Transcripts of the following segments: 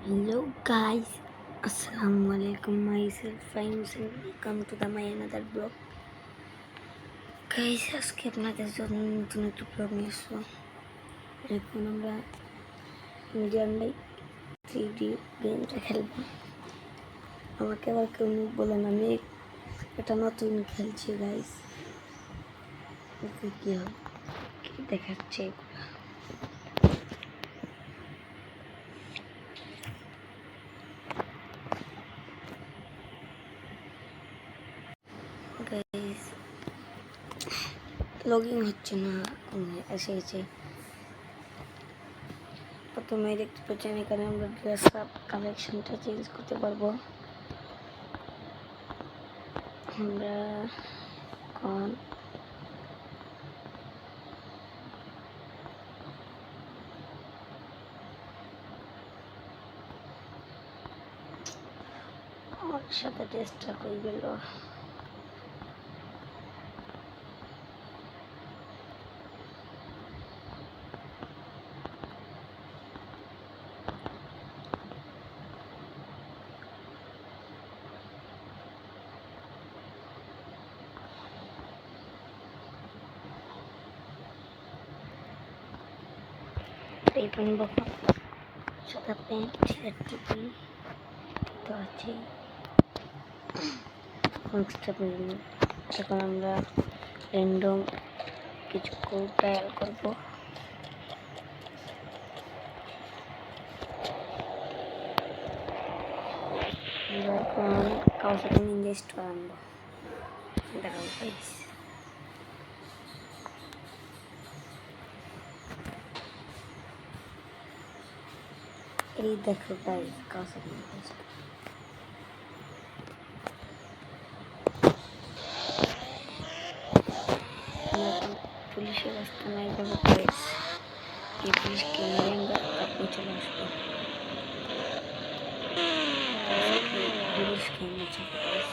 Hello guys, Assalamualaikum. Myself Fahims and welcome to my another blog. Guys, আজকে আপনাদের জন্য নতুন একটা ব্লগ নিয়ে আসলাম। এখন আমরা মিডিয়াম লাইট 3D গেমটা খেলবো। আমাকে আবার কেউ বলেন, আমি এটা নতুন খেলছি গাইস। কি হবে কি দেখাচ্ছে এগুলো। গাইস লগইন হচ্ছে না, এসেছে। প্রথমে দেখতে পাচ্ছেন এখানে আমরা ড্রেস আপ কালেকশনটা চেঞ্জ করতে পারবো। আমরা এখন আমার সাথে টেস্টটা হয়ে গেল। এই বানবো সাদা প্যান্ট শার্ট টুপি তো আছে। এখন আমরা র্যান্ডম কিছু কোড ডায়াল করবো। এখন কারোর সাথে নিনজা স্টোর আনবো। দেখাবো গাইস। এই দেখো গাইস, কারোর সাথে নিনজা স্টোর। পুলিশের রাস্তা নাই যাবো গাইস। এই পুলিশকে মেরে আমরা তারপরে চলে আসবো। পুলিশকে মেরে যাবো guys.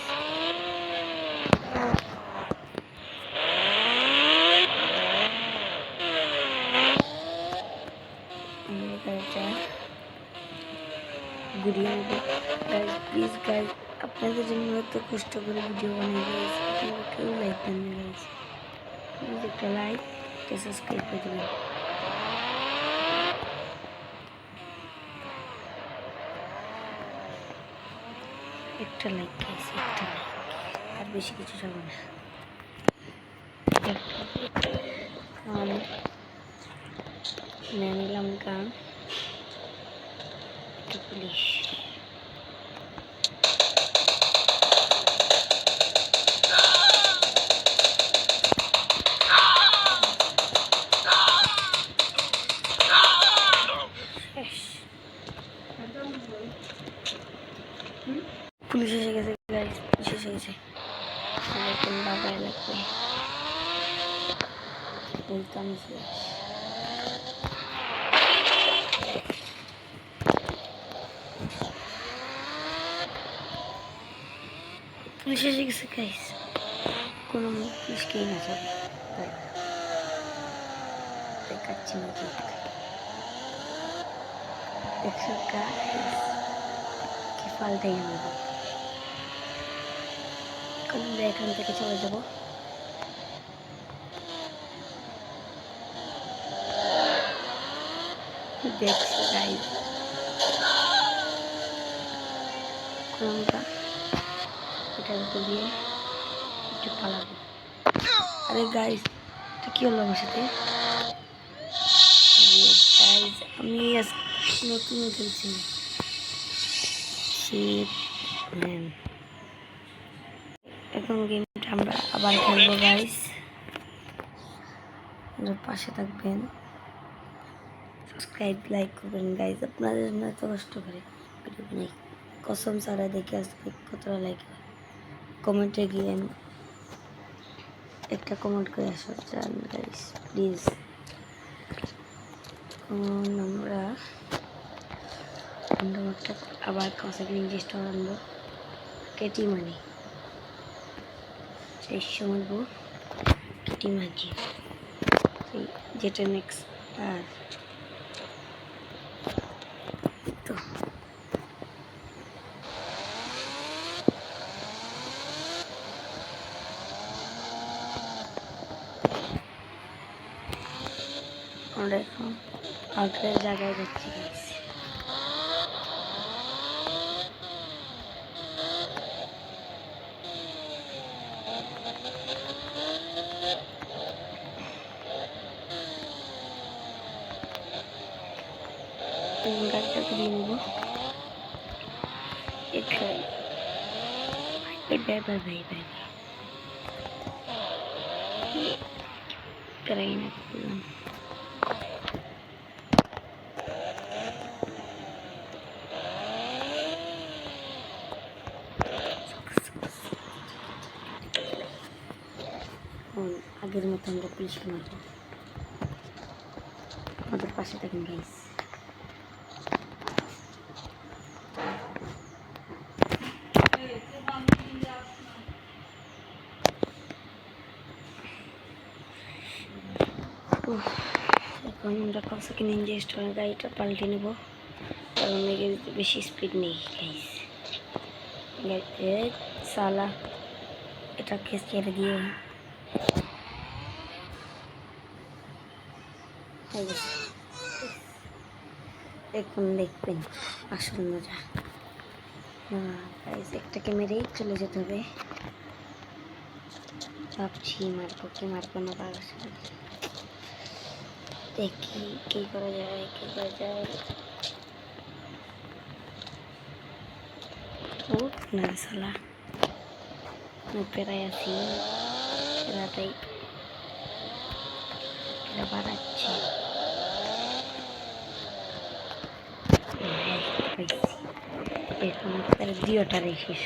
Video guys, please guys, আপনাদের জন্য এত কষ্ট করে ভিডিও বানাই গাইস, আপনারা কেউ লাইক দেন না গাইস। প্লিজ একটা লাইক, একটা সাবস্ক্রাইব করে দেবেন। একটা লাইক গাইস, একটা লাইক, আর বেশি কিছু চাবো না। নিলাম গান। পুলিশ পুলিশ এসে গেছে গাইস, পুলিশ এসে গেছে। এখন বাবাই লাগবে বলতাম পুলিশ এসে গেছে গাইস। কোনো পুলিশকেই না যাবে দেখাচ্ছি না। দেখছো গাইস কি ফালটাই নেব। এখন আমরা এখান থেকে চলে যাব। দেখছো গাইস, আমরা এটার উপর দিয়ে একটু পালাবো। আরে গাইস, তো কি হলো আমার সাথে? গাইস আমি নতুন খেলছি। এখন গেমটা আমরা আবার খেলবো গাইস। পাশে থাকবেন, সাবস্ক্রাইব লাইক করবেন গাইস। আপনাদের জন্য এত কষ্ট করে ভিডিও বানাই, কসম ছাড়া দেখে আজকে কতটা লাইক। কমেন্টে গিয়ে একটা কমেন্ট করে আসা চান গাইস প্লিজ। আমরা আবার কাউসাকে নিয়ে স্টোর আনবো। কেটি মানি 400 মারবো। কেটি মাঝি যেটা নেক্সট আর তো আমরা এখন আগের জায়গায় যাচ্ছি। গাড়িটা ঘুরিয়ে নেব। আগের মতো আমরা পুলিশকে মারব। আমাদের পাশে থাকেন গাইস। এখন আমরা কাউসাকি নিনজা স্টোরের গাড়িটা পাল্টে নেব, কারণ এই বেশি স্পিড নেই গাইস। গাড়িতে সালা এটা কেস ছেড়ে দিয়ে এখন দেখবেন আসল মজা। গাইস একটাকে মেরেই চলে যেতে হবে। ভাবছি মারবো কি মারবো না, দেখি কি করা যায় কি করা যায়। উঠ না সালা, পেরাই আছি, পেরাটাই পেরা বাড়াচ্ছি। এখন তার দিওটারে শেষ।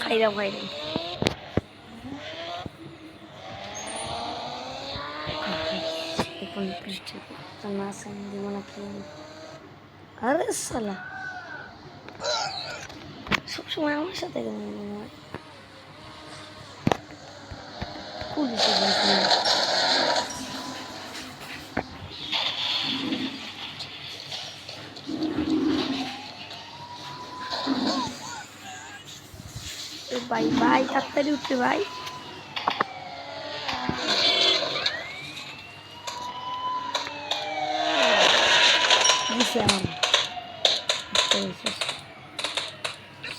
খাইলাম এখন পৃষ্ঠে মাছ দিব নাকি? আরে সালা সবসময় আমার সাথে পুলিশে ভাই ভাই তাড়াতাড়ি উঠছে ভাই।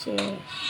শেষ।